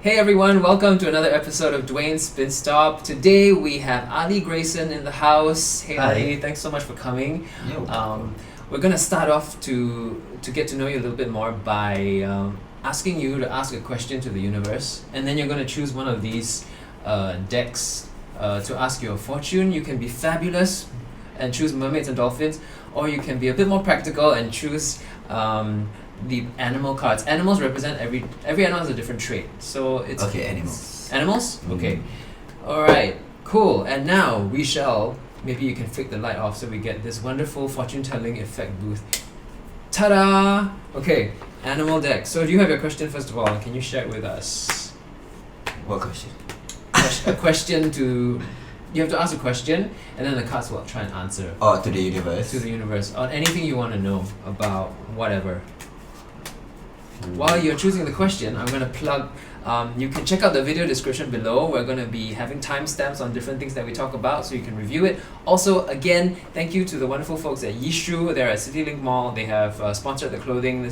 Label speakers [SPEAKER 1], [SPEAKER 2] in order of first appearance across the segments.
[SPEAKER 1] Hey everyone, welcome to another episode of Dwayne's Spin Stop. Today we have Ali Greyson in the house. Hey
[SPEAKER 2] Hi.
[SPEAKER 1] Ali, thanks so much for coming.
[SPEAKER 2] Yo.
[SPEAKER 1] We're gonna start off to get to know you a little bit more by asking you to ask a question to the universe, and then you're gonna choose one of these decks to ask your fortune. You can be fabulous and choose mermaids and dolphins, or you can be a bit more practical and choose the animal cards. Animals represent every animal has a different trait. So it's
[SPEAKER 2] Okay, animals.
[SPEAKER 1] Animals? Okay. Alright, cool. And now we shall maybe you can flick the light off so we get this wonderful fortune telling effect booth. Ta-da! Okay, animal deck. So do you have your question first of all? Can you share it with us?
[SPEAKER 2] What question?
[SPEAKER 1] A question to you have to ask a question and then the cards will try and answer
[SPEAKER 2] Oh, to the universe.
[SPEAKER 1] to the universe on anything you want to know about whatever. While you're choosing the question, I'm going to plug, you can check out the video description below. We're going to be having timestamps on different things that we talk about so you can review it. Also, again, thank you to the wonderful folks at Yishu. They're at CityLink Mall. They have sponsored the clothing.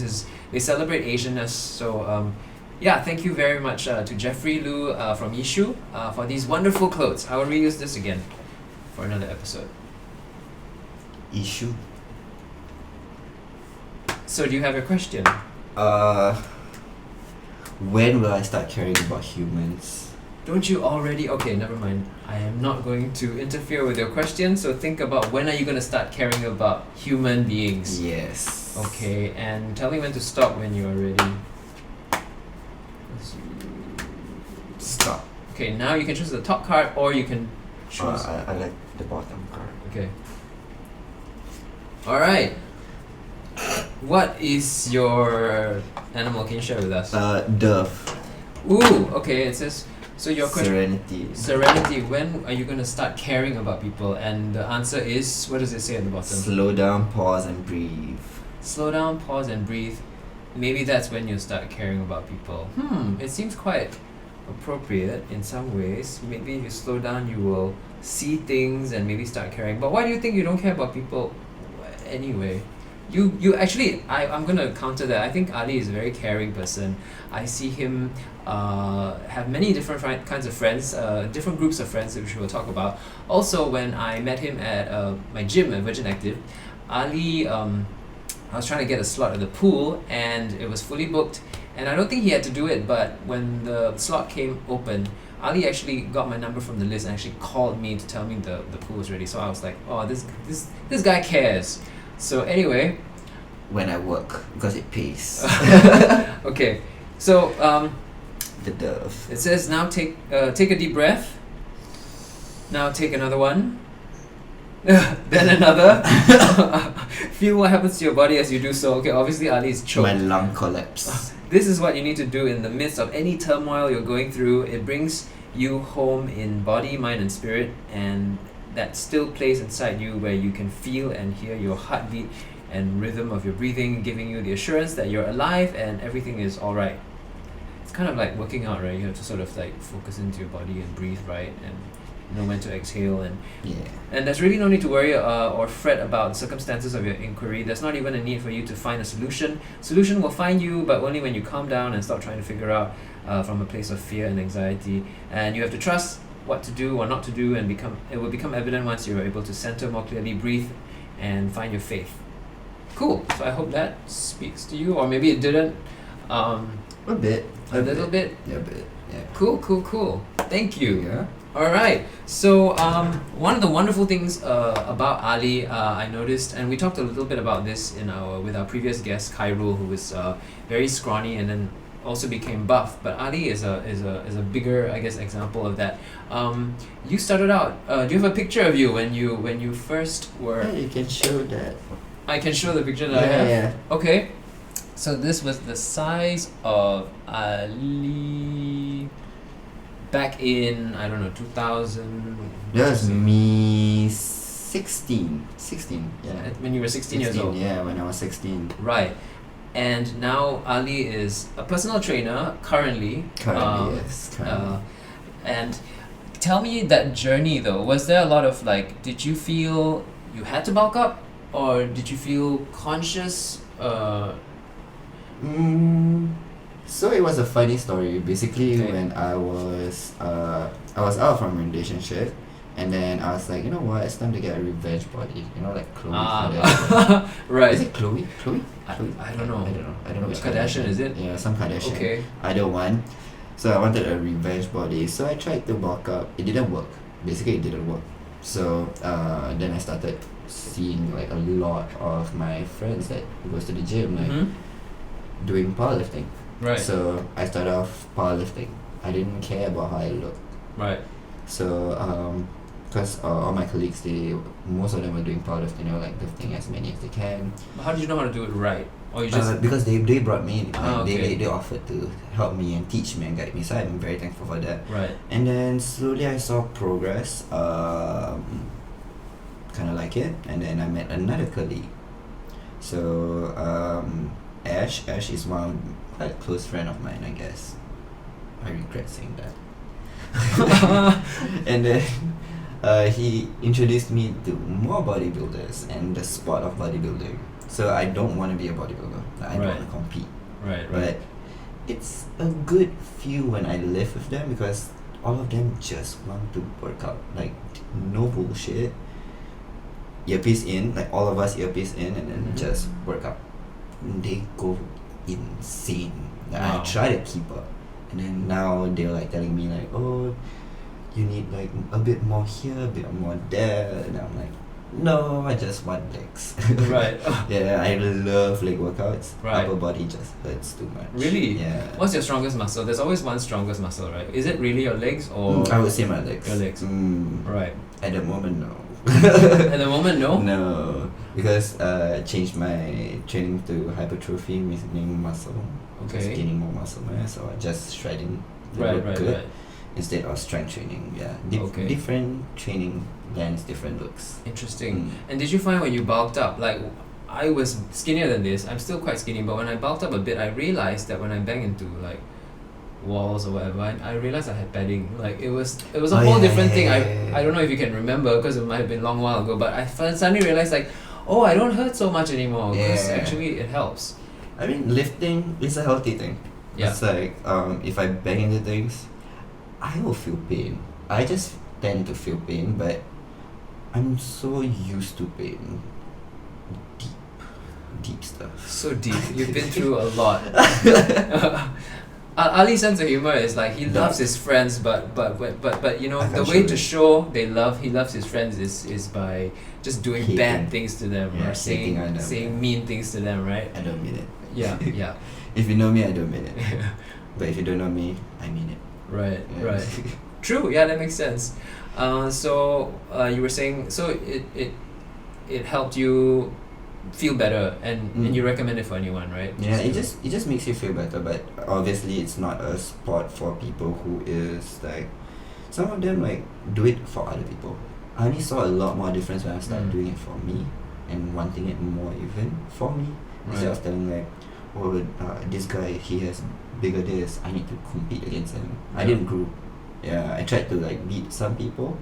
[SPEAKER 1] They celebrate Asianness. So, yeah, thank you very much to Jeffrey Liu from Yishu for these wonderful clothes. I will reuse this again for another episode.
[SPEAKER 2] Issue.
[SPEAKER 1] So, do you have your question?
[SPEAKER 2] When will I start caring about humans?
[SPEAKER 1] Don't you already? Okay, never mind. I am not going to interfere with your question. So think about when are you going to start caring about human beings?
[SPEAKER 2] Yes.
[SPEAKER 1] Okay, and tell me when to stop when you are ready.
[SPEAKER 2] Stop.
[SPEAKER 1] Okay, now you can choose the top card or you can choose.
[SPEAKER 2] I like the bottom card.
[SPEAKER 1] Okay. All right. What is your animal? Can you share with us?
[SPEAKER 2] Dove.
[SPEAKER 1] Ooh, okay. It says so. Your question.
[SPEAKER 2] Serenity.
[SPEAKER 1] Serenity. When are you going to start caring about people? And the answer is, what does it say at the bottom?
[SPEAKER 2] Slow down, pause, and breathe.
[SPEAKER 1] Slow down, pause, and breathe. Maybe that's when you start caring about people. It seems quite appropriate in some ways. Maybe if you slow down, you will see things and maybe start caring. But why do you think you don't care about people anyway? You actually, I'm going to counter that. I think Ali is a very caring person. I see him have many different kinds of friends, different groups of friends, which we'll talk about. Also, when I met him at my gym at Virgin Active, Ali, I was trying to get a slot at the pool and it was fully booked. And I don't think he had to do it, but when the slot came open, Ali actually got my number from the list and actually called me to tell me the pool was ready. So I was like, oh, this guy cares. So anyway,
[SPEAKER 2] When I work, because it pays.
[SPEAKER 1] okay. So
[SPEAKER 2] The dove.
[SPEAKER 1] it says now take a deep breath. Now take another one. Then another. Feel what happens to your body as you do so. Okay, obviously Ali is choked.
[SPEAKER 2] My lung collapse.
[SPEAKER 1] This is what you need to do in the midst of any turmoil you're going through. It brings you home in body, mind, and spirit, and that still plays inside you where you can feel and hear your heartbeat and rhythm of your breathing, giving you the assurance that you're alive and everything is alright. It's kind of like working out, right? You have to sort of like focus into your body and breathe right and know when to exhale
[SPEAKER 2] Yeah.
[SPEAKER 1] and there's really no need to worry or fret about the circumstances of your inquiry. There's not even a need for you to find a solution. Solution will find you, but only when you calm down and stop trying to figure out from a place of fear and anxiety. And you have to trust what to do or not to do, and it will become evident once you're able to center more clearly, breathe, and find your faith. Cool. So I hope that speaks to you, or maybe it didn't.
[SPEAKER 2] A bit.
[SPEAKER 1] A little bit.
[SPEAKER 2] Yeah, a bit. Yeah.
[SPEAKER 1] Cool. Thank you.
[SPEAKER 2] Yeah.
[SPEAKER 1] All right. So one of the wonderful things about Ali, I noticed, and we talked a little bit about this with our previous guest Khairul, who was very scrawny and then also became buff. But Ali is a bigger, I guess, example of that. You started out. Do you have a picture of you when you first were?
[SPEAKER 2] Yeah, you can show that.
[SPEAKER 1] I can show the picture that I have.
[SPEAKER 2] Yeah.
[SPEAKER 1] Okay. So this was the size of Ali back in, I don't know, 2000.
[SPEAKER 2] That was me 16. Yeah.
[SPEAKER 1] When you were 16 years old.
[SPEAKER 2] Yeah, when I was 16.
[SPEAKER 1] Right. And now Ali is a personal trainer currently.
[SPEAKER 2] Yes. Currently.
[SPEAKER 1] And tell me that journey though. Was there a lot of did you feel you had to bulk up, or did you feel conscious?
[SPEAKER 2] So it was a funny story. Basically,
[SPEAKER 1] Okay.
[SPEAKER 2] when I was out from a relationship, and then I was like, you know what? It's time to get a revenge body. You know, like Khloe Kardashian.
[SPEAKER 1] Right.
[SPEAKER 2] Is it Khloe? Khloe?
[SPEAKER 1] I
[SPEAKER 2] Khloe?
[SPEAKER 1] don't know.
[SPEAKER 2] I don't know
[SPEAKER 1] Which
[SPEAKER 2] which
[SPEAKER 1] Kardashian is it?
[SPEAKER 2] Yeah, some Kardashian.
[SPEAKER 1] Okay.
[SPEAKER 2] Either one. So I wanted a revenge body. So I tried to bulk up. It didn't work. Basically, it didn't work. So then I started seeing like a lot of my friends that goes to the gym, like doing powerlifting.
[SPEAKER 1] Right.
[SPEAKER 2] So I started off powerlifting. I didn't care about how I looked.
[SPEAKER 1] Right.
[SPEAKER 2] So because all my colleagues, most of them were doing powerlifting, you know, like lifting as many as they can.
[SPEAKER 1] But how did you know how to do it right? Or you just
[SPEAKER 2] Because they brought me in. Like,
[SPEAKER 1] okay.
[SPEAKER 2] they offered to help me and teach me and guide me. So I'm very thankful for that.
[SPEAKER 1] right.
[SPEAKER 2] And then slowly I saw progress. Kind of like it. And then I met another colleague. So Ash is one quite close friend of mine, I guess. I regret saying that. And then he introduced me to more bodybuilders and the sport of bodybuilding. So I don't want to be a bodybuilder. I don't
[SPEAKER 1] Right.
[SPEAKER 2] want to compete.
[SPEAKER 1] Right.
[SPEAKER 2] But it's a good feel when I live with them because all of them just want to work out. Like, no bullshit. Earpiece in, like all of us earpiece in, and then just work out. They go insane. Like,
[SPEAKER 1] Wow.
[SPEAKER 2] I try to keep up. And then now they're like telling me like, oh, you need like a bit more here, a bit more there. And I'm like, no, I just want legs.
[SPEAKER 1] Right.
[SPEAKER 2] Yeah, I love leg workouts.
[SPEAKER 1] Right.
[SPEAKER 2] Upper body just hurts too much.
[SPEAKER 1] Really?
[SPEAKER 2] Yeah.
[SPEAKER 1] What's your strongest muscle? There's always one strongest muscle, right? Is it really your legs or
[SPEAKER 2] I would say my legs.
[SPEAKER 1] your legs? Right.
[SPEAKER 2] At the moment, no.
[SPEAKER 1] At the moment, no?
[SPEAKER 2] No, because I changed my training to hypertrophy, meaning muscle. Just
[SPEAKER 1] Okay.
[SPEAKER 2] gaining more muscle mass, or just shredding. to
[SPEAKER 1] Right,
[SPEAKER 2] look
[SPEAKER 1] right,
[SPEAKER 2] good
[SPEAKER 1] right.
[SPEAKER 2] Instead of strength training. Yeah,
[SPEAKER 1] Okay.
[SPEAKER 2] different training blends different looks.
[SPEAKER 1] Interesting. And did you find when you bulked up, like I was skinnier than this, I'm still quite skinny, but when I bulked up a bit, I realized that when I bang into like walls or whatever, I realized I had padding. Like it was a
[SPEAKER 2] Oh,
[SPEAKER 1] whole
[SPEAKER 2] yeah,
[SPEAKER 1] different
[SPEAKER 2] yeah,
[SPEAKER 1] thing.
[SPEAKER 2] yeah,
[SPEAKER 1] I don't know if you can remember because it might have been a long while ago, but I suddenly realized like, oh, I don't hurt so much anymore because
[SPEAKER 2] Yeah.
[SPEAKER 1] actually it helps.
[SPEAKER 2] I mean, lifting is a healthy thing.
[SPEAKER 1] Yeah.
[SPEAKER 2] It's like if I bang into things, I will feel pain. I just tend to feel pain, but I'm so used to pain. Deep stuff.
[SPEAKER 1] So deep. You've been through a lot. Ali's sense of humor is like he loves his friends, but you know
[SPEAKER 2] I
[SPEAKER 1] the
[SPEAKER 2] can't
[SPEAKER 1] way
[SPEAKER 2] show
[SPEAKER 1] to
[SPEAKER 2] it.
[SPEAKER 1] show he loves his friends is by just doing
[SPEAKER 2] Hating.
[SPEAKER 1] bad things to them
[SPEAKER 2] Yeah,
[SPEAKER 1] or
[SPEAKER 2] hating on them.
[SPEAKER 1] saying mean things to them, right?
[SPEAKER 2] I don't mean it.
[SPEAKER 1] Yeah, yeah.
[SPEAKER 2] If you know me, I don't mean it. But if you don't know me, I mean it.
[SPEAKER 1] Right,
[SPEAKER 2] Yeah.
[SPEAKER 1] right. True. Yeah, that makes sense. So you were saying so it helped you feel better and you recommend it for anyone, right?
[SPEAKER 2] Yeah, it just makes you feel better, but obviously it's not a sport for people who is like, some of them like do it for other people. I only saw a lot more difference when I started doing it for me and wanting it more even for me. Instead of telling like, oh, this guy, he has bigger this, I need to compete against him. I didn't grow. Yeah, I tried to like beat some people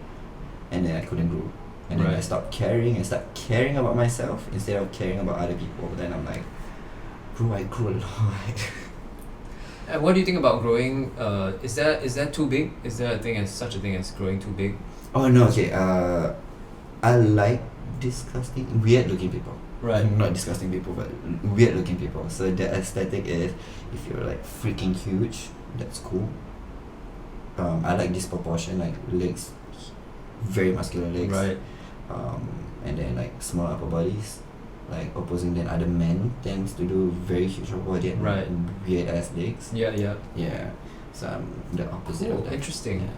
[SPEAKER 2] and then I couldn't grow. And then I stopped caring and start caring about myself instead of caring about other people. Then I'm like, bro, I grew a lot.
[SPEAKER 1] And what do you think about growing? Is that too big? Is there such a thing as growing too big?
[SPEAKER 2] Oh no, okay. I like weird looking people.
[SPEAKER 1] Right.
[SPEAKER 2] Not disgusting people, but weird looking people. So the aesthetic is, if you're like freaking huge, that's cool. I like disproportion, like legs, very muscular legs.
[SPEAKER 1] Right.
[SPEAKER 2] And then like small upper bodies, like opposing then other men tends to do very huge upper body and weird ass legs.
[SPEAKER 1] Yeah, yeah.
[SPEAKER 2] Yeah. So I'm the opposite
[SPEAKER 1] Cool.
[SPEAKER 2] of that.
[SPEAKER 1] Interesting.
[SPEAKER 2] Yeah.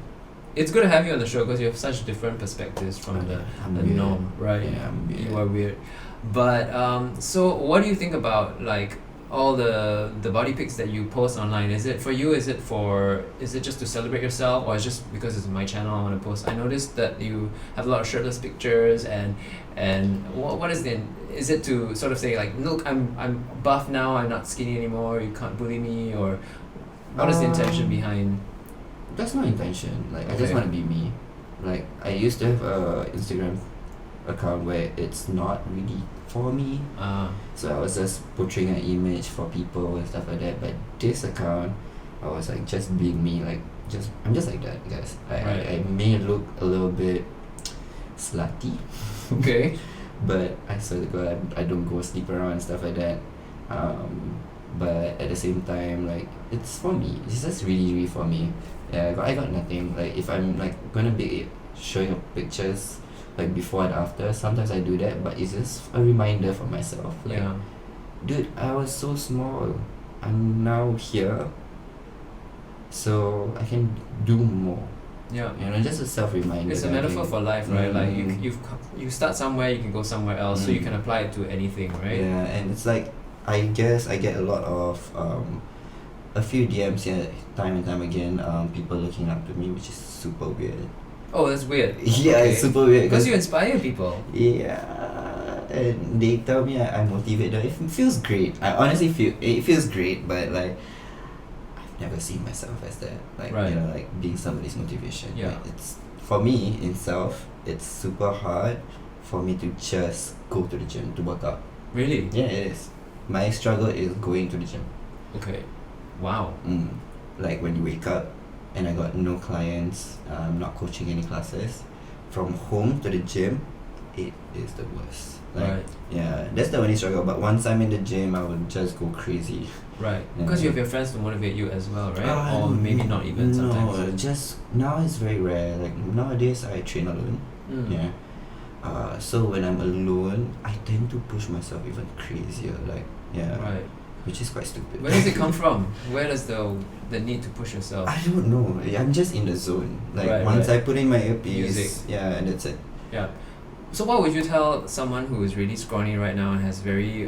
[SPEAKER 1] It's good to have you on the show because you have such different perspectives from the
[SPEAKER 2] weird.
[SPEAKER 1] norm, right?
[SPEAKER 2] Yeah, I'm weird.
[SPEAKER 1] You are weird. But so what do you think about like all the body pics that you post online? Is it just to celebrate yourself, or is it just because it's my channel I want to post? I noticed that you have a lot of shirtless pictures and what is it to sort of say like, look, I'm buff now, I'm not skinny anymore, you can't bully me, or what is the intention behind?
[SPEAKER 2] That's no intention. Like I
[SPEAKER 1] Okay.
[SPEAKER 2] just want to be me. Like I used to have a Instagram account where it's not really for me. So I was just portraying an image for people and stuff like that. But this account, I was like just being me, like I'm just like that, guys. I may look a little bit slutty.
[SPEAKER 1] Okay.
[SPEAKER 2] But I swear to God, I don't go sleep around and stuff like that. But at the same time, like, it's for me. It's just really, really for me. Yeah, I got nothing. Like, if I'm like gonna be showing up pictures like before and after, sometimes I do that, but it's just a reminder for myself. Like,
[SPEAKER 1] Yeah.
[SPEAKER 2] dude, I was so small. I'm now here, so I can do more.
[SPEAKER 1] Yeah.
[SPEAKER 2] You know, just a self reminder.
[SPEAKER 1] It's a metaphor for life, right? Like
[SPEAKER 2] Mm.
[SPEAKER 1] you start somewhere, you can go somewhere else, so you can apply it to anything, right?
[SPEAKER 2] Yeah, and it's like, I guess I get a lot of a few DMs here time and time again, people looking up to me, which is super weird.
[SPEAKER 1] Oh, that's weird.
[SPEAKER 2] Yeah,
[SPEAKER 1] Okay.
[SPEAKER 2] it's super weird
[SPEAKER 1] Because you inspire people.
[SPEAKER 2] yeah, and they tell me I motivate them. It feels great. I honestly feel it feels great, but like I've never seen myself as that. Like,
[SPEAKER 1] Right.
[SPEAKER 2] you know, like being somebody's motivation.
[SPEAKER 1] Yeah.
[SPEAKER 2] Like, it's for me itself. It's super hard for me to just go to the gym to work out.
[SPEAKER 1] Really?
[SPEAKER 2] Yeah, it is. My struggle is going to the gym.
[SPEAKER 1] Okay. Wow.
[SPEAKER 2] Like when you wake up and I got no clients, I'm not coaching any classes. From home to the gym, it is the worst. Like,
[SPEAKER 1] Right.
[SPEAKER 2] yeah, that's the only struggle. But once I'm in the gym, I will just go crazy.
[SPEAKER 1] Right.
[SPEAKER 2] Yeah.
[SPEAKER 1] Because you have your friends to motivate you as well, right? Or maybe not even sometimes.
[SPEAKER 2] No, just now it's very rare. Like nowadays, I train alone. Yeah. So when I'm alone, I tend to push myself even crazier. Like, yeah.
[SPEAKER 1] Right.
[SPEAKER 2] Which is quite stupid.
[SPEAKER 1] Where does it come from? Where does the need to push yourself?
[SPEAKER 2] I don't know. I'm just in the zone. Like
[SPEAKER 1] Right,
[SPEAKER 2] once
[SPEAKER 1] right.
[SPEAKER 2] I put in my earpiece,
[SPEAKER 1] Music.
[SPEAKER 2] yeah, and that's it.
[SPEAKER 1] Yeah. So what would you tell someone who is really scrawny right now and has very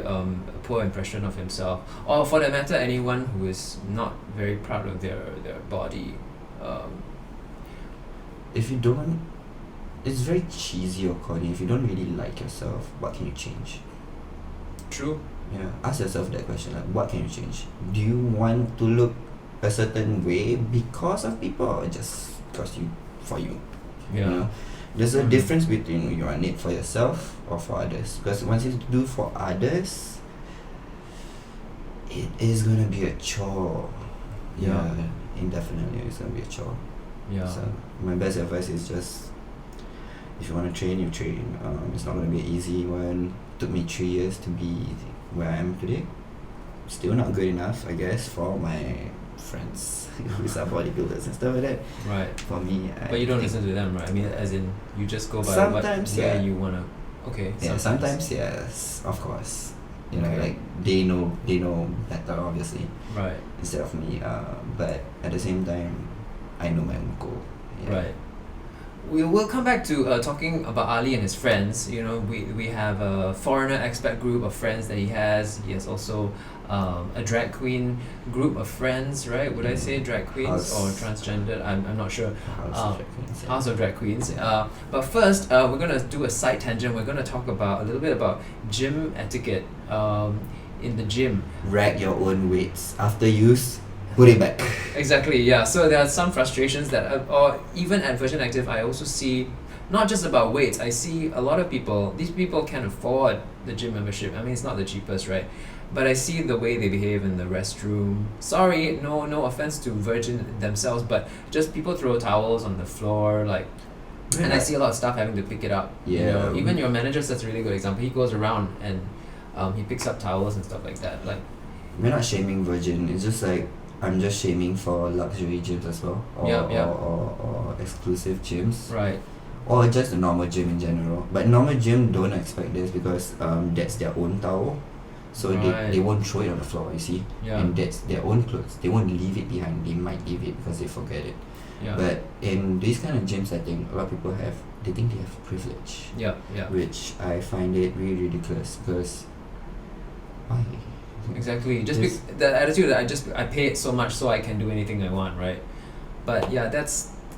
[SPEAKER 1] poor impression of himself, or for that matter, anyone who is not very proud of their body?
[SPEAKER 2] If you don't, it's very cheesy or corny. If you don't really like yourself, what can you change?
[SPEAKER 1] True.
[SPEAKER 2] Yeah, ask yourself that question. Like, what can you change? Do you want to look a certain way because of people, or just because for you?
[SPEAKER 1] Yeah.
[SPEAKER 2] You know, there's a
[SPEAKER 1] Mhm.
[SPEAKER 2] difference between you are in it for yourself or for others. Because once you do for others, it is gonna be a chore.
[SPEAKER 1] Yeah.
[SPEAKER 2] Indefinitely, it's gonna be a chore.
[SPEAKER 1] Yeah.
[SPEAKER 2] So my best advice is just, if you want to train, you train. It's not gonna be an easy one. Took me 3 years to be where I am today. Still not good enough, I guess, for my friends who are bodybuilders and stuff like that.
[SPEAKER 1] Right.
[SPEAKER 2] For me,
[SPEAKER 1] But you don't
[SPEAKER 2] think-
[SPEAKER 1] listen to them, right? I mean, as in, you just go by
[SPEAKER 2] Sometimes,
[SPEAKER 1] where
[SPEAKER 2] yeah.
[SPEAKER 1] you wanna. Okay.
[SPEAKER 2] Yeah, sometimes yes, of course. You know,
[SPEAKER 1] Okay.
[SPEAKER 2] like they know better, obviously,
[SPEAKER 1] Right.
[SPEAKER 2] instead of me. But at the same time, I know my own goal. Yeah.
[SPEAKER 1] Right. We will come back to talking about Ali and his friends. You know, we have a foreigner expat group of friends that he has. He has also a drag queen group of friends, right? Would I say drag queens or transgender? I'm not sure. House of Drag Queens. But first, we're gonna do a side tangent. We're gonna talk about a little bit about gym etiquette in the gym.
[SPEAKER 2] Rack your own weights after use. Put it back.
[SPEAKER 1] Exactly, yeah. So there are some frustrations that, or even at Virgin Active, I also see, not just about weights, I see a lot of people, these people can afford the gym membership. I mean, it's not the cheapest, right? But I see the way they behave in the restroom. Sorry, no offense to Virgin themselves, but just people throw towels on the floor, like, and I see a lot of staff having to pick it up. You
[SPEAKER 2] Yeah.
[SPEAKER 1] know, even your manager sets a really good example. He goes around and he picks up towels and stuff like that. Like,
[SPEAKER 2] We're not shaming Virgin. It's just like, I'm just shaming for luxury gyms as well, or,
[SPEAKER 1] Yeah.
[SPEAKER 2] or exclusive gyms,
[SPEAKER 1] right,
[SPEAKER 2] or just a normal gym in general. But normal gym don't expect this because that's their own towel, so
[SPEAKER 1] Right.
[SPEAKER 2] they won't throw it on the floor. You see,
[SPEAKER 1] yeah,
[SPEAKER 2] and that's their own clothes. They won't leave it behind. They might leave it because they forget it.
[SPEAKER 1] yeah,
[SPEAKER 2] But in these kind of gyms, I think a lot of people they think they have privilege,
[SPEAKER 1] yeah,
[SPEAKER 2] which I find it really ridiculous because why?
[SPEAKER 1] exactly. Just
[SPEAKER 2] Yes.
[SPEAKER 1] the attitude that I pay it so much so I can do anything I want, right? But yeah,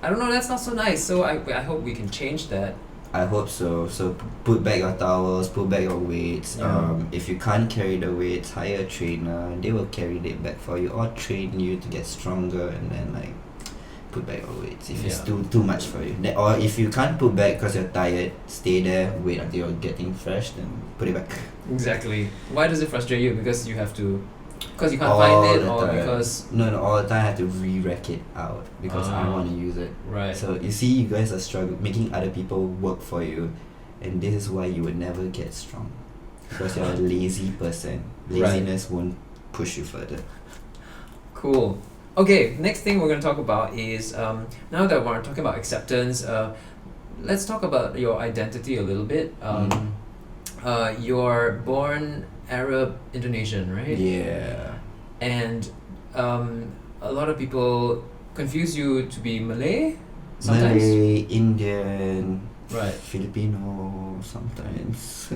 [SPEAKER 1] I don't know, that's not so nice. So I hope we can change that.
[SPEAKER 2] I hope so. So put back your towels, put back your weights.
[SPEAKER 1] Yeah.
[SPEAKER 2] If you can't carry the weights, hire a trainer. They will carry it back for you or train you to get stronger and then like put back your weights if it's
[SPEAKER 1] Yeah.
[SPEAKER 2] too much for you. Or if you can't put back because you're tired, stay there, wait until you're getting fresh, then put it back.
[SPEAKER 1] Exactly. Why does it frustrate you? Because you have to, because you can't
[SPEAKER 2] All
[SPEAKER 1] find it,
[SPEAKER 2] the
[SPEAKER 1] or
[SPEAKER 2] time.
[SPEAKER 1] because
[SPEAKER 2] No, all the time I have to re-rack it out because I
[SPEAKER 1] Ah.
[SPEAKER 2] want to use it.
[SPEAKER 1] right.
[SPEAKER 2] So you see, you guys are struggling, making other people work for you, and this is why you would never get strong. Because you're a lazy person.
[SPEAKER 1] Right.
[SPEAKER 2] Laziness won't push you further.
[SPEAKER 1] Cool. Okay, next thing we're going to talk about is now that we're talking about acceptance, let's talk about your identity a little bit. You're born Arab Indonesian, right?
[SPEAKER 2] Yeah.
[SPEAKER 1] And a lot of people confuse you to be Malay sometimes.
[SPEAKER 2] Malay, Indian,
[SPEAKER 1] Right.
[SPEAKER 2] Filipino, sometimes.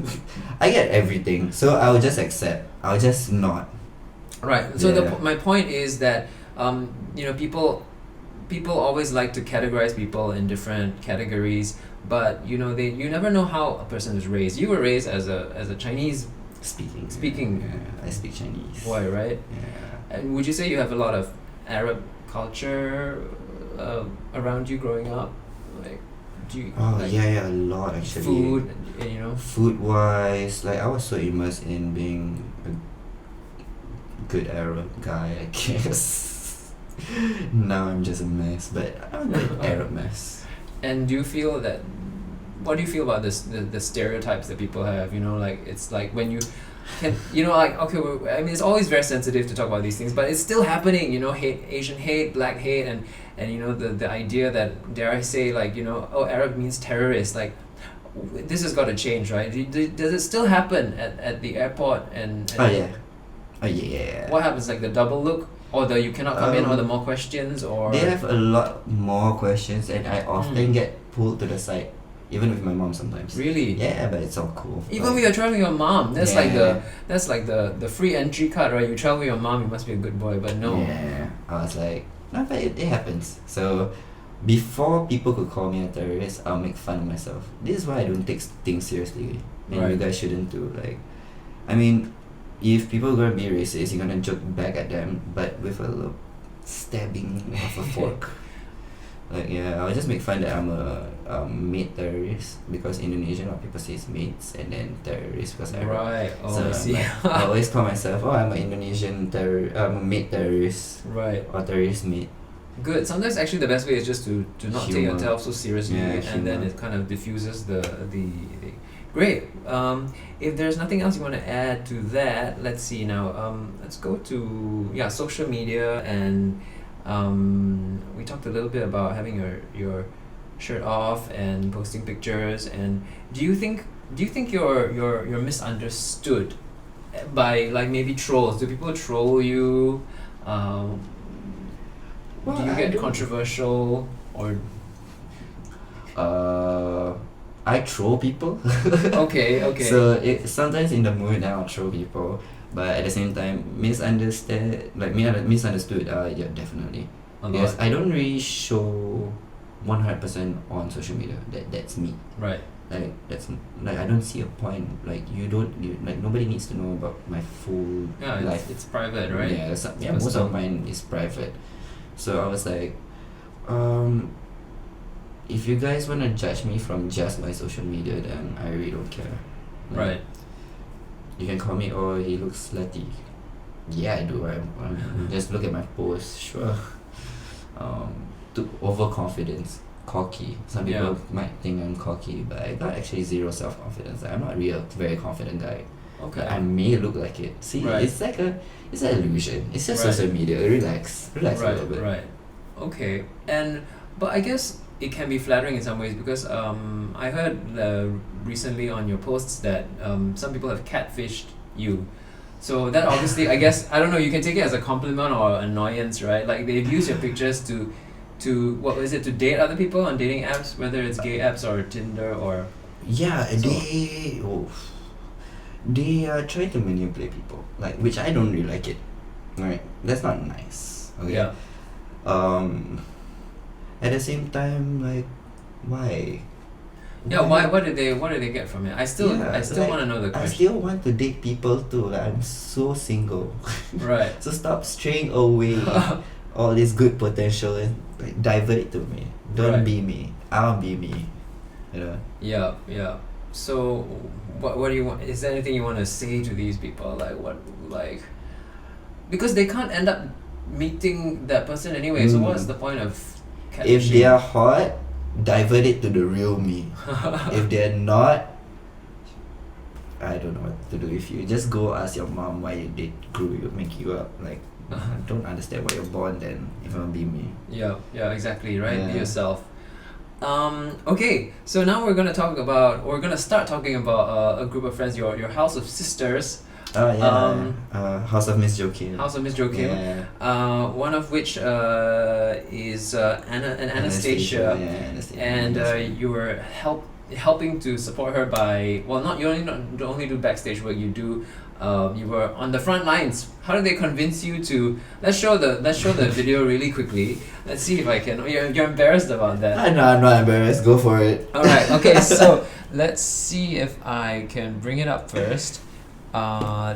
[SPEAKER 2] I get everything, so I'll just accept. I'll just not.
[SPEAKER 1] Right. So
[SPEAKER 2] Yeah.
[SPEAKER 1] my point is that people always like to categorize people in different categories, but you never know how a person is raised. You were raised as a Chinese Speaking.
[SPEAKER 2] Yeah, I speak Chinese.
[SPEAKER 1] boy, right?
[SPEAKER 2] Yeah.
[SPEAKER 1] And would you say you have a lot of Arab culture around you growing up? Like, do you
[SPEAKER 2] Oh
[SPEAKER 1] like
[SPEAKER 2] yeah, a lot actually.
[SPEAKER 1] food?
[SPEAKER 2] Food wise, like I was so immersed in being a good Arab guy, I guess. Now I'm just a mess, but I'm a good Arab mess.
[SPEAKER 1] And do you feel that? What do you feel about the stereotypes that people have? Like it's like when you can, like okay, I mean it's always very sensitive to talk about these things, but it's still happening. Hate, Asian hate, black hate, and the idea that, dare I say, like Arab means terrorist. Like this has got to change, right? Does it still happen at the airport and
[SPEAKER 2] Oh yeah.
[SPEAKER 1] what happens, like the double look, or the you cannot come in, or the more questions, or
[SPEAKER 2] They have a lot more questions, and I often get pulled to the side, even with my mom sometimes.
[SPEAKER 1] really?
[SPEAKER 2] Yeah, but it's all cool.
[SPEAKER 1] Even when you're traveling with your mom, that's like
[SPEAKER 2] Yeah.
[SPEAKER 1] the free entry card, right? You travel with your mom, you must be a good boy, but no.
[SPEAKER 2] Yeah, I was like, no, but it happens. So, before people could call me a terrorist, I'll make fun of myself. This is why I don't take things seriously, and
[SPEAKER 1] Right.
[SPEAKER 2] you guys shouldn't too. Like, I mean, if people are gonna be racist, you're gonna joke back at them, but with a little stabbing of a fork. Like yeah, I'll just make fun that I'm a mate terrorist because Indonesian, a lot of people say it's mates, and then terrorist because I'm
[SPEAKER 1] Right. Oh,
[SPEAKER 2] so
[SPEAKER 1] I see.
[SPEAKER 2] I always call myself, I'm an Indonesian I'm a mate terrorist
[SPEAKER 1] Right.
[SPEAKER 2] or terrorist mate.
[SPEAKER 1] Good. Sometimes actually the best way is just to not take
[SPEAKER 2] Humor.
[SPEAKER 1] yourself so seriously,
[SPEAKER 2] Yeah,
[SPEAKER 1] and then
[SPEAKER 2] humor.
[SPEAKER 1] it kind of diffuses the Great. If there's nothing else you want to add to that, let's see now. Let's go to social media, and we talked a little bit about having your shirt off and posting pictures. And do you think you're misunderstood by, like, maybe trolls? Do people troll you? Do you
[SPEAKER 2] I
[SPEAKER 1] get
[SPEAKER 2] don't-
[SPEAKER 1] controversial, or
[SPEAKER 2] I troll people.
[SPEAKER 1] okay?
[SPEAKER 2] So sometimes in the mood I'll troll people, but at the same time misunderstood. Yeah, definitely.
[SPEAKER 1] A
[SPEAKER 2] Yes,
[SPEAKER 1] lot.
[SPEAKER 2] I don't really show 100% on social media. That's me.
[SPEAKER 1] Right.
[SPEAKER 2] Like I don't see a point. Like nobody needs to know about my full
[SPEAKER 1] Yeah,
[SPEAKER 2] life.
[SPEAKER 1] it's private, right?
[SPEAKER 2] Yeah, most
[SPEAKER 1] personal.
[SPEAKER 2] of mine is private. So I was like, if you guys wanna judge me from just my social media, then I really don't care. Like,
[SPEAKER 1] Right.
[SPEAKER 2] You can call me, oh, he looks slutty. Yeah, I do. I'm just look at my post, sure. Overconfidence, cocky. Some people might think I'm cocky, but I got actually zero self-confidence. I'm not really a very confident guy.
[SPEAKER 1] Okay.
[SPEAKER 2] But I may look like it. See,
[SPEAKER 1] Right.
[SPEAKER 2] it's an illusion. It's just
[SPEAKER 1] Right.
[SPEAKER 2] social media. Relax a little bit.
[SPEAKER 1] Right. Okay. But I guess it can be flattering in some ways, because I heard recently on your posts that some people have catfished you. So that obviously, I guess, I don't know, you can take it as a compliment or annoyance, right? Like they've used your pictures to what was it, to date other people on dating apps, whether it's gay apps or Tinder or
[SPEAKER 2] Yeah,
[SPEAKER 1] So-
[SPEAKER 2] they are trying to manipulate people, like, which I don't really like it. Right, that's not nice. Okay.
[SPEAKER 1] yeah.
[SPEAKER 2] At the same time, like, why?
[SPEAKER 1] Yeah, why? What did they get from it? I still
[SPEAKER 2] like,
[SPEAKER 1] want to know the
[SPEAKER 2] I
[SPEAKER 1] question.
[SPEAKER 2] still want to date people too. Like, I'm so single.
[SPEAKER 1] Right.
[SPEAKER 2] So stop straying away all this good potential and like divert it to me. Don't
[SPEAKER 1] Right.
[SPEAKER 2] be me. I won't be me. You know.
[SPEAKER 1] Yeah. So, what do you want? Is there anything you want to say to these people? Like, because they can't end up meeting that person anyway. So what's the point of catfishing?
[SPEAKER 2] If they are hot, divert it to the real me. If they're not, I don't know what to do with you. Just go ask your mom why they grew you, make you up. Like, I don't understand why you're born then. If you want to be me.
[SPEAKER 1] Yeah, exactly, right? Be
[SPEAKER 2] Yeah.
[SPEAKER 1] yourself. Okay, so now we're gonna start talking about a group of friends, your house of sisters,
[SPEAKER 2] Oh yeah. House of Miss Joaquin.
[SPEAKER 1] House of Miss Joaquin.
[SPEAKER 2] Yeah.
[SPEAKER 1] One of which is Anastasia, and you were helping to support her by not only do backstage work, you do. You were on the front lines. How did they convince you to? Let's show the video really quickly. Let's see if I can. You're embarrassed about that.
[SPEAKER 2] I know, I'm not embarrassed. Go for it.
[SPEAKER 1] All right. Okay. So let's see if I can bring it up first.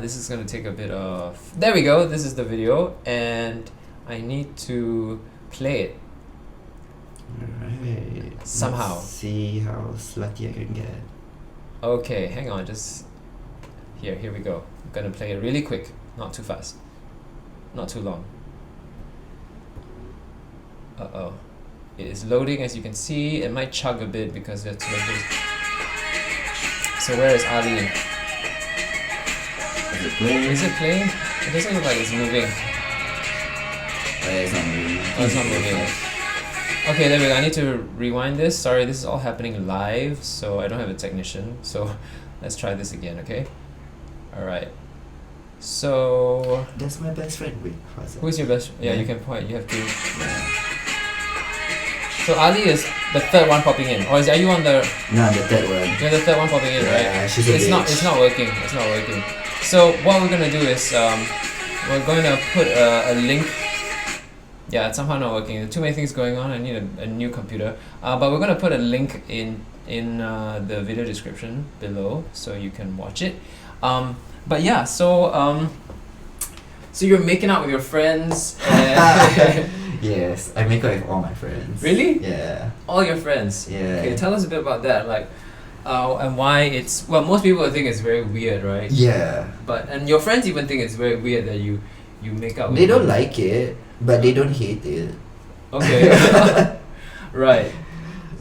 [SPEAKER 1] This is gonna take a bit of. There we go. This is the video, and I need to play it.
[SPEAKER 2] Alright.
[SPEAKER 1] Somehow.
[SPEAKER 2] Let's see how slutty I can get.
[SPEAKER 1] Okay. Hang on. Just here we go. I'm gonna play it really quick, not too fast, not too long. It is loading, as you can see. It might chug a bit because there's too many things. So where is Ali?
[SPEAKER 2] Is it playing?
[SPEAKER 1] Is it playing? It doesn't look like it's moving.
[SPEAKER 2] It's not moving.
[SPEAKER 1] Oh, it's not moving. Okay, there we go. I need to rewind this. Sorry, this is all happening live, so I don't have a technician. So let's try this again, okay? Alright. So
[SPEAKER 2] That's my best friend. Wait, how's that?
[SPEAKER 1] who's your best? Yeah,
[SPEAKER 2] Yeah.
[SPEAKER 1] you can point. You have to.
[SPEAKER 2] Yeah.
[SPEAKER 1] So Ali is the third one popping in, or are you on the?
[SPEAKER 2] No, the third one.
[SPEAKER 1] You're the third one popping in, right?
[SPEAKER 2] Yeah, she's a
[SPEAKER 1] It's not.
[SPEAKER 2] bitch.
[SPEAKER 1] It's not working. It's not working. So what we're gonna do is we're going to put a link. Yeah, it's somehow not working. There are too many things going on. I need a new computer. But we're gonna put a link in the video description below so you can watch it. But yeah, so you're making out with your friends. And
[SPEAKER 2] Yes, I make out with all my friends.
[SPEAKER 1] Really?
[SPEAKER 2] Yeah.
[SPEAKER 1] all your friends.
[SPEAKER 2] Yeah.
[SPEAKER 1] Okay, tell us a bit about that, like, and why it's most people think it's very weird, right?
[SPEAKER 2] Yeah.
[SPEAKER 1] And your friends even think it's very weird that you make out.
[SPEAKER 2] They
[SPEAKER 1] with
[SPEAKER 2] don't
[SPEAKER 1] them.
[SPEAKER 2] like it, but they don't hate it.
[SPEAKER 1] Okay. Right.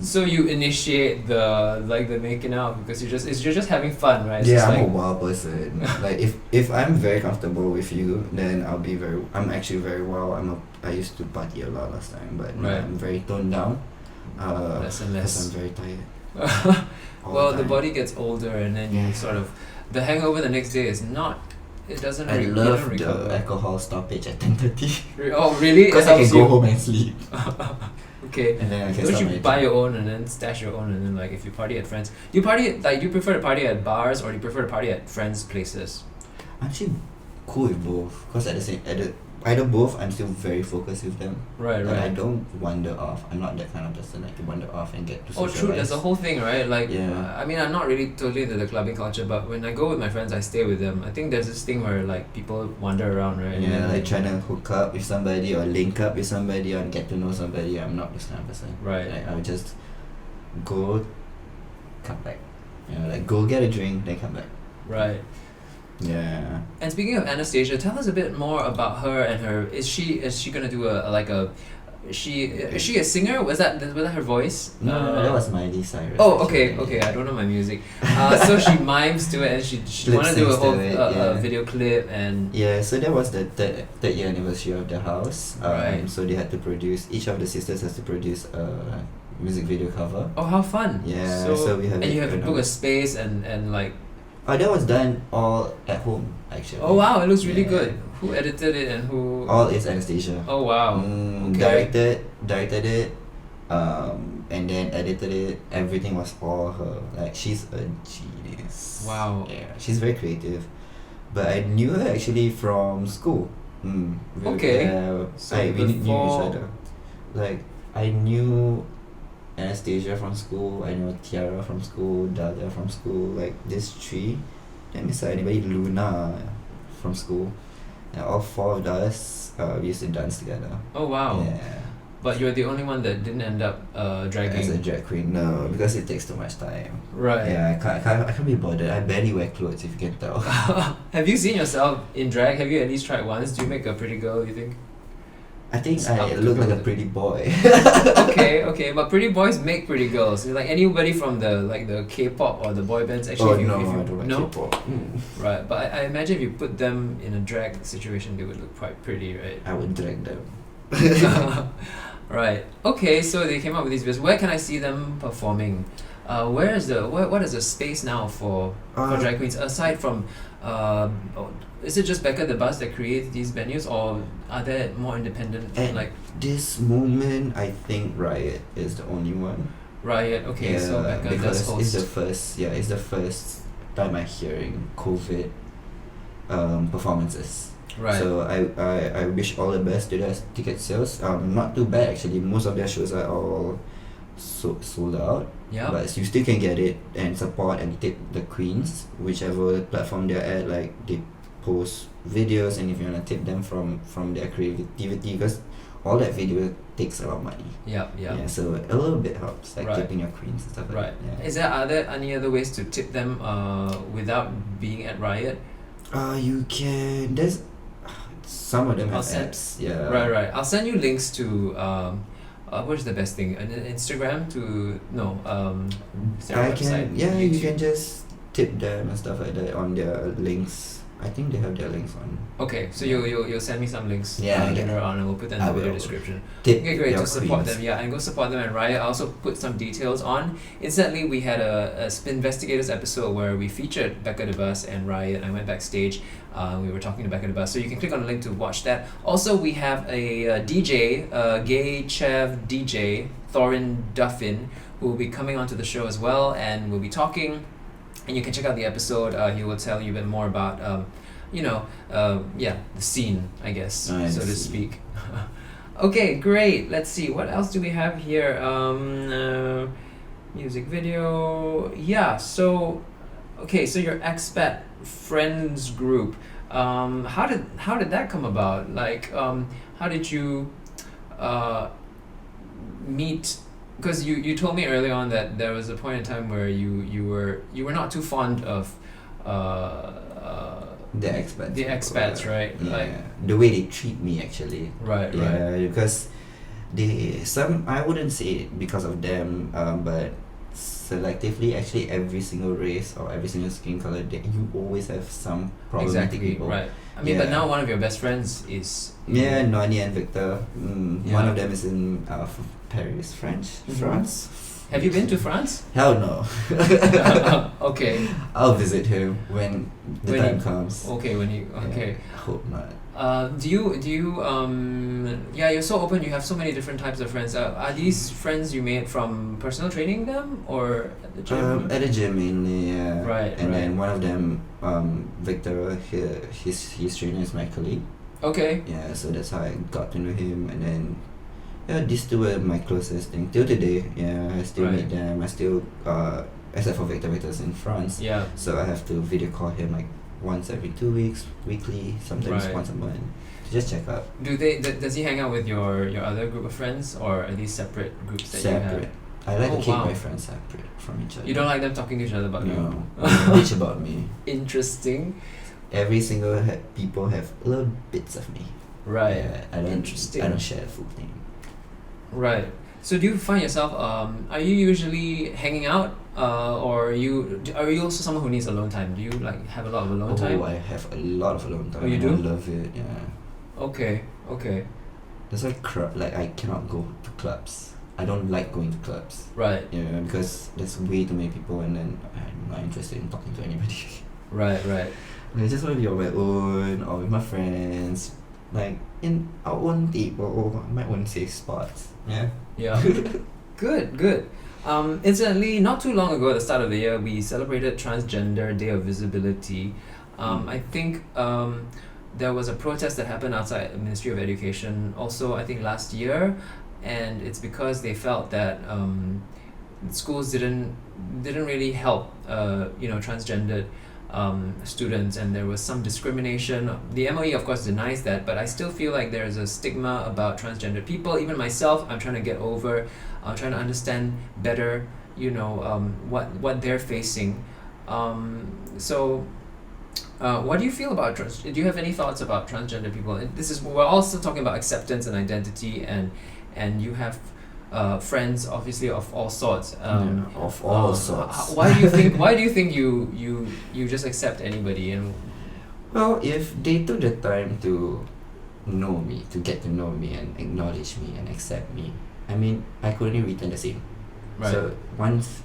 [SPEAKER 1] So you initiate the making out because you're just having fun, right? It's
[SPEAKER 2] Yeah,
[SPEAKER 1] just
[SPEAKER 2] I'm a
[SPEAKER 1] like,
[SPEAKER 2] wild person. Like if I'm very comfortable with you, then I'm actually very wild. I used to party a lot last time, but now
[SPEAKER 1] Right.
[SPEAKER 2] I'm very toned down.
[SPEAKER 1] Less and
[SPEAKER 2] Because
[SPEAKER 1] less.
[SPEAKER 2] I'm very tired. all
[SPEAKER 1] well, the
[SPEAKER 2] time.
[SPEAKER 1] body gets older, and then you
[SPEAKER 2] Yeah.
[SPEAKER 1] sort of the hangover the next day is not. It doesn't.
[SPEAKER 2] I
[SPEAKER 1] you
[SPEAKER 2] love
[SPEAKER 1] don't
[SPEAKER 2] the
[SPEAKER 1] recover.
[SPEAKER 2] alcohol stoppage at 10:30.
[SPEAKER 1] Oh really?
[SPEAKER 2] Because
[SPEAKER 1] It
[SPEAKER 2] I can
[SPEAKER 1] helps
[SPEAKER 2] go
[SPEAKER 1] you.
[SPEAKER 2] home and sleep,
[SPEAKER 1] Okay.
[SPEAKER 2] and then I can
[SPEAKER 1] Don't
[SPEAKER 2] start
[SPEAKER 1] you
[SPEAKER 2] my
[SPEAKER 1] buy
[SPEAKER 2] day.
[SPEAKER 1] your own and then stash your own, and then like if you party at friends, do you prefer to party at bars or do you prefer to party at friends' places?
[SPEAKER 2] I'm actually cool with both. Cause either both, I'm still very focused with them.
[SPEAKER 1] Right,
[SPEAKER 2] Like, I
[SPEAKER 1] right.
[SPEAKER 2] don't wander off. I'm not that kind of person like to wander off and get to
[SPEAKER 1] Oh, true. There's a whole thing, right? Like,
[SPEAKER 2] Yeah.
[SPEAKER 1] I mean, I'm not really totally into the clubbing culture, but when I go with my friends, I stay with them. I think there's this thing where like people wander around, right? And
[SPEAKER 2] Yeah,
[SPEAKER 1] then,
[SPEAKER 2] like trying to hook up with somebody or link up with somebody or get to know somebody. I'm not this kind of person.
[SPEAKER 1] Right.
[SPEAKER 2] Like I would just go, come back. You know, like go get a drink, then come back.
[SPEAKER 1] Right.
[SPEAKER 2] Yeah.
[SPEAKER 1] And speaking of Anastasia, tell us a bit more about her and her. Is she gonna do is she a singer? Was that her voice?
[SPEAKER 2] No, that was Miley Cyrus.
[SPEAKER 1] Oh,
[SPEAKER 2] actually.
[SPEAKER 1] okay. I don't know my music. So she mimes to it, and she
[SPEAKER 2] Lip
[SPEAKER 1] wanted to do a
[SPEAKER 2] syncs to
[SPEAKER 1] whole
[SPEAKER 2] it, yeah.
[SPEAKER 1] video clip, and
[SPEAKER 2] Yeah, so that was the third year anniversary of the house.
[SPEAKER 1] Right.
[SPEAKER 2] So they had to produce. Each of the sisters has to produce a music video cover.
[SPEAKER 1] oh, how fun!
[SPEAKER 2] Yeah,
[SPEAKER 1] So,
[SPEAKER 2] so we have
[SPEAKER 1] and
[SPEAKER 2] it
[SPEAKER 1] you have to
[SPEAKER 2] right
[SPEAKER 1] book
[SPEAKER 2] now.
[SPEAKER 1] a space and like.
[SPEAKER 2] Oh, that was done all at home actually.
[SPEAKER 1] Oh wow, it looks really
[SPEAKER 2] Yeah.
[SPEAKER 1] good. Who edited it and who?
[SPEAKER 2] All is Anastasia.
[SPEAKER 1] Oh wow. Okay.
[SPEAKER 2] Directed it, and then edited it. Everything was all her. Like she's a genius.
[SPEAKER 1] Wow.
[SPEAKER 2] Yeah, she's very creative. But I knew her actually from school.
[SPEAKER 1] Okay.
[SPEAKER 2] So
[SPEAKER 1] So
[SPEAKER 2] we knew each
[SPEAKER 1] before-
[SPEAKER 2] other. Like I knew Anastasia from school. I know Tiara from school. Dahlia from school. Like this three. Then beside anybody, Luna from school. And all four of us, we used to dance together.
[SPEAKER 1] Oh wow.
[SPEAKER 2] Yeah.
[SPEAKER 1] But you're the only one that didn't end up dragging.
[SPEAKER 2] As a drag queen, no, because it takes too much time.
[SPEAKER 1] Right.
[SPEAKER 2] Yeah, I can't be bothered. I barely wear clothes, if you can tell.
[SPEAKER 1] Have you seen yourself in drag? Have you at least tried once? Do you make a pretty girl, you think?
[SPEAKER 2] I think
[SPEAKER 1] It's
[SPEAKER 2] I
[SPEAKER 1] up to
[SPEAKER 2] look like a
[SPEAKER 1] girls.
[SPEAKER 2] pretty boy.
[SPEAKER 1] Okay, but pretty boys make pretty girls. Like anybody from the K-pop or the boy bands actually.
[SPEAKER 2] Oh
[SPEAKER 1] if you,
[SPEAKER 2] no,
[SPEAKER 1] if you,
[SPEAKER 2] I don't like
[SPEAKER 1] no?
[SPEAKER 2] K-pop.
[SPEAKER 1] Right, but I imagine if you put them in a drag situation, they would look quite pretty, right?
[SPEAKER 2] I would drag them.
[SPEAKER 1] Right. Okay, so they came up with these videos. Where can I see them performing? What is the space now for drag queens aside from is it just Becca D'Bus that creates these venues, or are there more independent
[SPEAKER 2] At
[SPEAKER 1] like
[SPEAKER 2] this moment, I think Riot is the only one.
[SPEAKER 1] Riot? Okay, so Becca does
[SPEAKER 2] because
[SPEAKER 1] host.
[SPEAKER 2] it's the first time I'm hearing COVID performances.
[SPEAKER 1] Right.
[SPEAKER 2] So I wish all the best to their ticket sales. Not too bad actually. Most of their shows are all sold out.
[SPEAKER 1] Yeah.
[SPEAKER 2] But you still can get it and support and tip the queens, whichever platform they're at. Like they post videos, and if you wanna tip them from their creativity, because all that video takes a lot of money.
[SPEAKER 1] Yeah.
[SPEAKER 2] Yeah. So a little bit helps, like
[SPEAKER 1] Right.
[SPEAKER 2] tipping your queens and stuff like
[SPEAKER 1] Right.
[SPEAKER 2] that. Yeah.
[SPEAKER 1] Are there any other ways to tip them without being at Riot?
[SPEAKER 2] You can. There's some of them
[SPEAKER 1] I'll
[SPEAKER 2] have
[SPEAKER 1] send-
[SPEAKER 2] apps. Yeah.
[SPEAKER 1] Right. I'll send you links to what's the best thing? An Instagram to no is there a
[SPEAKER 2] I
[SPEAKER 1] website?
[SPEAKER 2] can. Yeah, you
[SPEAKER 1] YouTube?
[SPEAKER 2] can just tip them and stuff like that on their links. I think they have their links on.
[SPEAKER 1] Okay, so you'll send me some links
[SPEAKER 2] Yeah,
[SPEAKER 1] later on, and we'll put them in
[SPEAKER 2] I
[SPEAKER 1] the video
[SPEAKER 2] will.
[SPEAKER 1] description.
[SPEAKER 2] Tip
[SPEAKER 1] Okay, great,
[SPEAKER 2] your
[SPEAKER 1] to support
[SPEAKER 2] queens.
[SPEAKER 1] them, yeah, and go support them at Riot. I also put some details on. Incidentally, we had a Spinvestigators episode where we featured Becca D'Bus and Riot. I went backstage. We were talking to Becca D'Bus, so you can click on the link to watch that. Also, we have a DJ, gay Chev DJ, Thorin Duffin, who will be coming onto the show as well, and we'll be talking. And you can check out the episode. He will tell you a bit more about, the scene, I guess,
[SPEAKER 2] I
[SPEAKER 1] so to
[SPEAKER 2] see.
[SPEAKER 1] speak. Okay, great. Let's see. What else do we have here? Music video. Yeah. So, okay. So your expat friends group. How did that come about? Like, how did you meet? Because you told me early on that there was a point in time where you were not too fond of
[SPEAKER 2] The expats.
[SPEAKER 1] the expats, right?
[SPEAKER 2] Yeah.
[SPEAKER 1] Like,
[SPEAKER 2] the way they treat me actually.
[SPEAKER 1] right.
[SPEAKER 2] Because I wouldn't say it because of them, but selectively, actually, every single race or every single skin color, you always have some problematic
[SPEAKER 1] Exactly,
[SPEAKER 2] people.
[SPEAKER 1] right. I mean, but
[SPEAKER 2] Yeah.
[SPEAKER 1] now one of your best friends is
[SPEAKER 2] Yeah, Noni and Victor.
[SPEAKER 1] Yeah.
[SPEAKER 2] One of them is in Paris,
[SPEAKER 1] Mhm.
[SPEAKER 2] France.
[SPEAKER 1] Have you been to France?
[SPEAKER 2] Hell no.
[SPEAKER 1] Okay.
[SPEAKER 2] I'll visit him when the
[SPEAKER 1] When
[SPEAKER 2] time
[SPEAKER 1] you-
[SPEAKER 2] comes.
[SPEAKER 1] Okay. When you
[SPEAKER 2] Yeah,
[SPEAKER 1] okay.
[SPEAKER 2] I hope not.
[SPEAKER 1] Do you yeah, you're so open, you have so many different types of friends. Are these friends you made from personal training them or at the gym?
[SPEAKER 2] At the gym mainly, yeah.
[SPEAKER 1] Right,
[SPEAKER 2] And
[SPEAKER 1] right.
[SPEAKER 2] then one of them, Victor, his trainer is my colleague.
[SPEAKER 1] Okay.
[SPEAKER 2] Yeah, so that's how I got to know him. And then, yeah, these two were my closest thing till today. Yeah, I still
[SPEAKER 1] Right.
[SPEAKER 2] meet them. I still, except for Victor's in France.
[SPEAKER 1] Yeah.
[SPEAKER 2] So I have to video call him like once every 2 weeks, weekly, sometimes
[SPEAKER 1] Right.
[SPEAKER 2] once a month, to just check up.
[SPEAKER 1] Does he hang out with your other group of friends, or are these separate groups that
[SPEAKER 2] Separate. I like
[SPEAKER 1] Oh,
[SPEAKER 2] to keep
[SPEAKER 1] wow.
[SPEAKER 2] my friends separate from each other.
[SPEAKER 1] you don't like them talking to each other about you?
[SPEAKER 2] No, they bitch about me.
[SPEAKER 1] Interesting.
[SPEAKER 2] Every single people have little bits of me.
[SPEAKER 1] Right.
[SPEAKER 2] Yeah, I don't.
[SPEAKER 1] Interesting.
[SPEAKER 2] I don't share the full thing.
[SPEAKER 1] Right. So do you find yourself are you usually hanging out or are you also someone who needs alone time? Do you like have a lot of alone time?
[SPEAKER 2] I have a lot of alone time.
[SPEAKER 1] Oh, you
[SPEAKER 2] and
[SPEAKER 1] do?
[SPEAKER 2] I love it. Yeah.
[SPEAKER 1] Okay.
[SPEAKER 2] That's why I cannot go to clubs. I don't like going to clubs.
[SPEAKER 1] Right.
[SPEAKER 2] Yeah, because there's way too many people, and then I'm not interested in talking to anybody.
[SPEAKER 1] Right.
[SPEAKER 2] I just want to be on my own or with my friends, like in our own table, my own safe spots. Yeah.
[SPEAKER 1] Yeah. Good. Incidentally, not too long ago at the start of the year, we celebrated Transgender Day of Visibility. I think there was a protest that happened outside the Ministry of Education also, I think last year, and it's because they felt that schools didn't really help transgendered students, and there was some discrimination. The MOE of course denies that, but I still feel like there's a stigma about transgender people. Even myself, I'm trying to get over, I'm trying to understand better, what they're facing. What do you feel about do you have any thoughts about transgender people? We're also talking about acceptance and identity, and you have friends obviously of all sorts.
[SPEAKER 2] Of all sorts.
[SPEAKER 1] Why do you think you just accept anybody? And
[SPEAKER 2] well, if they took the time to know me, to get to know me and acknowledge me and accept me, I mean, I could only return the same.
[SPEAKER 1] right,
[SPEAKER 2] So once,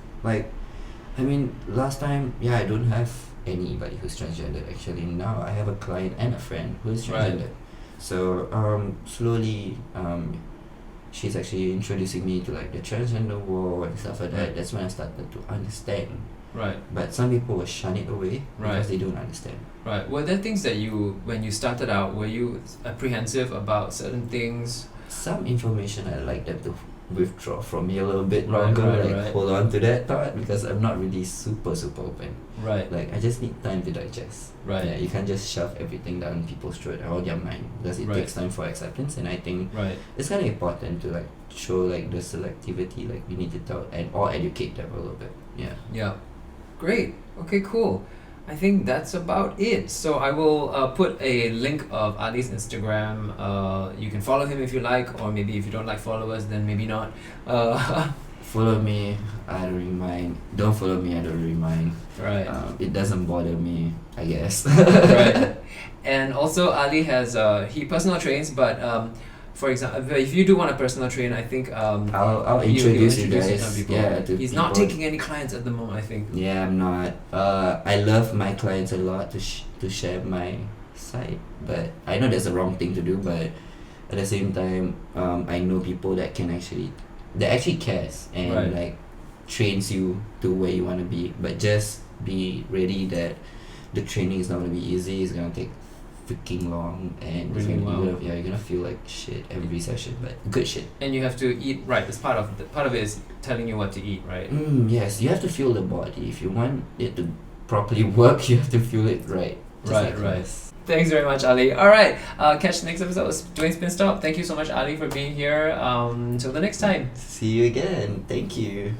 [SPEAKER 2] last time, I don't have anybody who's transgender actually. Now I have a client and a friend who is
[SPEAKER 1] Right.
[SPEAKER 2] transgender. So slowly, she's actually introducing me to like the transgender world and stuff like that.
[SPEAKER 1] Right.
[SPEAKER 2] That's when I started to understand.
[SPEAKER 1] right,
[SPEAKER 2] But some people will shun it away
[SPEAKER 1] Right.
[SPEAKER 2] because they don't understand.
[SPEAKER 1] right. Were there things that when you started out, were you apprehensive about certain things?
[SPEAKER 2] Some information I'd like them to withdraw from me a little bit
[SPEAKER 1] Right,
[SPEAKER 2] longer,
[SPEAKER 1] right,
[SPEAKER 2] like
[SPEAKER 1] right.
[SPEAKER 2] hold on to that thought, because I'm not really super open.
[SPEAKER 1] Right,
[SPEAKER 2] Like I just need time to digest.
[SPEAKER 1] right,
[SPEAKER 2] Yeah, you can't just shove everything down people's throat or their mind, because it
[SPEAKER 1] Right.
[SPEAKER 2] takes time for acceptance. And I think
[SPEAKER 1] right.
[SPEAKER 2] it's kind of important to like show like the selectivity, like we need to tell and or educate them a little bit. Yeah.
[SPEAKER 1] Yeah. Great. Okay, cool. I think that's about it. So I will put a link of Ali's Instagram. You can follow him if you like, or maybe if you don't like followers, then maybe not.
[SPEAKER 2] Follow me, I don't really mind. Don't follow me, I don't really mind.
[SPEAKER 1] Right.
[SPEAKER 2] It doesn't bother me, I guess.
[SPEAKER 1] Right. And also Ali has he personal trains, but for example, if you do want a personal train, I think
[SPEAKER 2] I'll
[SPEAKER 1] he'll
[SPEAKER 2] introduce you
[SPEAKER 1] introduce
[SPEAKER 2] guys.
[SPEAKER 1] to some people.
[SPEAKER 2] Yeah, to
[SPEAKER 1] He's not
[SPEAKER 2] people.
[SPEAKER 1] taking any clients at the moment, I think.
[SPEAKER 2] Yeah, I'm not. I love my clients a lot to share my side, but I know that's the wrong thing to do. But at the same time, I know people that actually cares and
[SPEAKER 1] Right.
[SPEAKER 2] like trains you to where you want to be. But just be ready that the training is not gonna be easy. It's gonna take freaking long, and it's
[SPEAKER 1] Really
[SPEAKER 2] gonna,
[SPEAKER 1] long.
[SPEAKER 2] you're gonna feel like shit every session, but good shit.
[SPEAKER 1] And you have to eat right. It's part of it is telling you what to eat, right?
[SPEAKER 2] Yes, you have to feel the body. If you want it to properly work, you have to feel it right. Just
[SPEAKER 1] Right,
[SPEAKER 2] like
[SPEAKER 1] right.
[SPEAKER 2] us.
[SPEAKER 1] Thanks very much, Ali. All right, catch the next episode of Dwayne Spin Stop. Thank you so much, Ali, for being here. Until the next time.
[SPEAKER 2] See you again. Thank you.